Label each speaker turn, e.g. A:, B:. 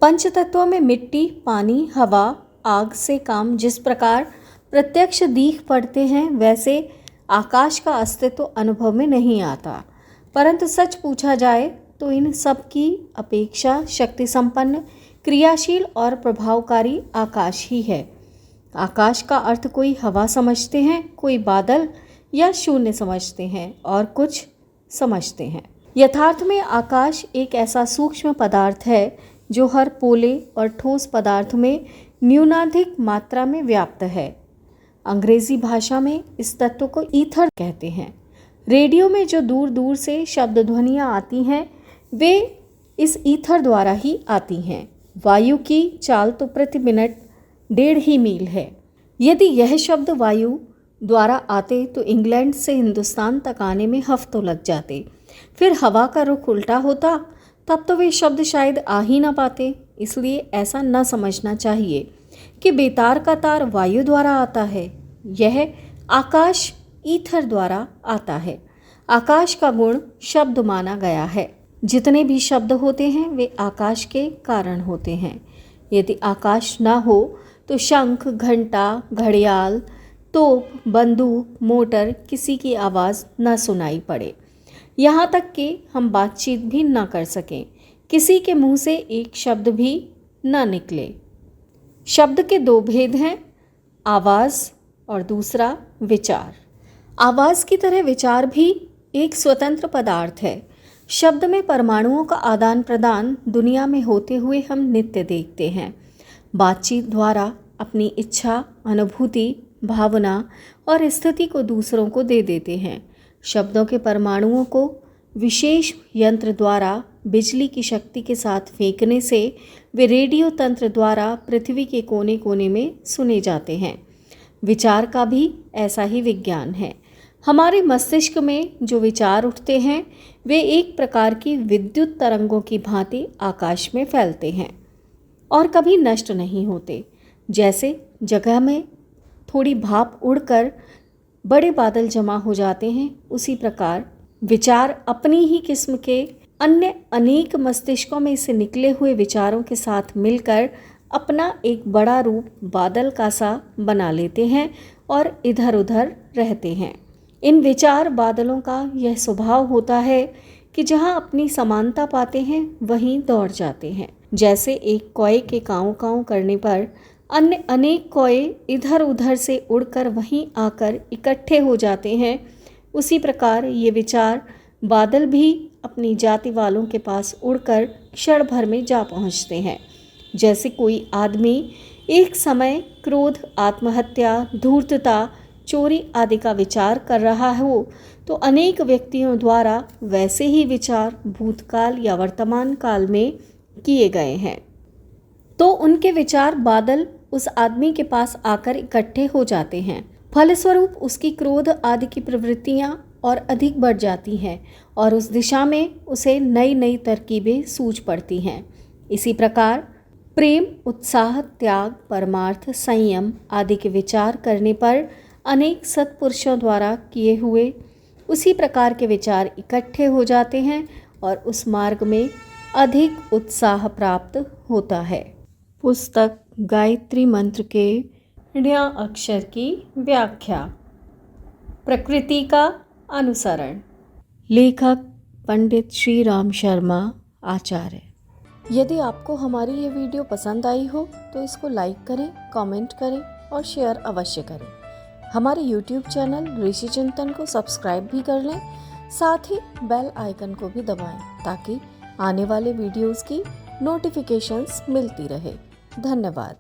A: पंचतत्वों में मिट्टी, पानी, हवा, आग से काम जिस प्रकार प्रत्यक्ष दिख पड़ते हैं, वैसे आकाश का अस्तित्व अनुभव में नहीं आता। परंतु सच पूछा जाए तो इन सब की अपेक्षा शक्ति संपन्न, क्रियाशील और प्रभावकारी आकाश ही है। आकाश का अर्थ कोई हवा समझते हैं, कोई बादल या शून्य समझते हैं और कुछ समझते हैं। यथार्थ में आकाश एक ऐसा सूक्ष्म पदार्थ है जो हर पोले और ठोस पदार्थ में न्यूनाधिक मात्रा में व्याप्त है। अंग्रेजी भाषा में इस तत्व को ईथर कहते हैं। रेडियो में जो दूर दूर से शब्द ध्वनियाँ आती हैं, वे इस ईथर द्वारा ही आती हैं। वायु की चाल तो प्रति मिनट 1.5 मील है। यदि यह शब्द वायु द्वारा आते तो इंग्लैंड से हिंदुस्तान तक आने में हफ्तों लग जाते। फिर हवा का रुख उल्टा होता, तब तो वे शब्द शायद आ ही ना पाते। इसलिए ऐसा न समझना चाहिए कि बेतार का तार वायु द्वारा आता है। यह आकाश ईथर द्वारा आता है। आकाश का गुण शब्द माना गया है। जितने भी शब्द होते हैं वे आकाश के कारण होते हैं। यदि आकाश न हो तो शंख, घंटा, घड़ियाल, तोप, बंदूक, मोटर किसी की आवाज़ न सुनाई पड़े। यहाँ तक कि हम बातचीत भी न कर सकें, किसी के मुंह से एक शब्द भी न निकले। शब्द के 2 भेद हैं, आवाज़ और दूसरा विचार। आवाज़ की तरह विचार भी एक स्वतंत्र पदार्थ है। शब्द में परमाणुओं का आदान प्रदान दुनिया में होते हुए हम नित्य देखते हैं। बातचीत द्वारा अपनी इच्छा, अनुभूति, भावना और स्थिति को दूसरों को दे देते हैं। शब्दों के परमाणुओं को विशेष यंत्र द्वारा बिजली की शक्ति के साथ फेंकने से वे रेडियो तंत्र द्वारा पृथ्वी के कोने कोने में सुने जाते हैं। विचार का भी ऐसा ही विज्ञान है। हमारे मस्तिष्क में जो विचार उठते हैं वे एक प्रकार की विद्युत तरंगों की भांति आकाश में फैलते हैं और कभी नष्ट नहीं होते। जैसे जगह में थोड़ी भाप उड़कर बड़े बादल जमा हो जाते हैं, उसी प्रकार विचार अपनी ही किस्म के अन्य अनेक मस्तिष्कों में से निकले हुए विचारों के साथ मिलकर अपना एक बड़ा रूप बादल का सा बना लेते हैं और इधर उधर रहते हैं। इन विचार बादलों का यह स्वभाव होता है कि जहाँ अपनी समानता पाते हैं वहीं दौड़ जाते हैं। जैसे एक कौए के काँव काँव करने पर अन्य अनेक कौए इधर उधर से उड़कर वहीं आकर इकट्ठे हो जाते हैं, उसी प्रकार ये विचार बादल भी अपनी जाति वालों के पास उड़कर क्षण भर में जा पहुँचते हैं। जैसे कोई आदमी एक समय क्रोध, आत्महत्या, धूर्तता, चोरी आदि का विचार कर रहा हो तो अनेक व्यक्तियों द्वारा वैसे ही विचार भूतकाल या वर्तमान काल में किए गए हैं, तो उनके विचार बादल उस आदमी के पास आकर इकट्ठे हो जाते हैं। फलस्वरूप उसकी क्रोध आदि की प्रवृत्तियां और अधिक बढ़ जाती हैं और उस दिशा में उसे नई नई तरकीबें सूझ पड़ती हैं। इसी प्रकार प्रेम, उत्साह, त्याग, परमार्थ, संयम आदि के विचार करने पर अनेक सत्पुरुषों द्वारा किए हुए उसी प्रकार के विचार इकट्ठे हो जाते हैं और उस मार्ग में अधिक उत्साह प्राप्त होता है। पुस्तक गायत्री मंत्र के ण्या अक्षर की व्याख्या। प्रकृति का अनुसरण। लेखक पंडित श्री राम शर्मा आचार्य। यदि आपको हमारी ये वीडियो पसंद आई हो तो इसको लाइक करें, कमेंट करें और शेयर अवश्य करें। हमारे YouTube चैनल ऋषि चिंतन को सब्सक्राइब भी कर लें, साथ ही बेल आइकन को भी दबाएं ताकि आने वाले वीडियोस की नोटिफिकेशंस मिलती रहे। धन्यवाद।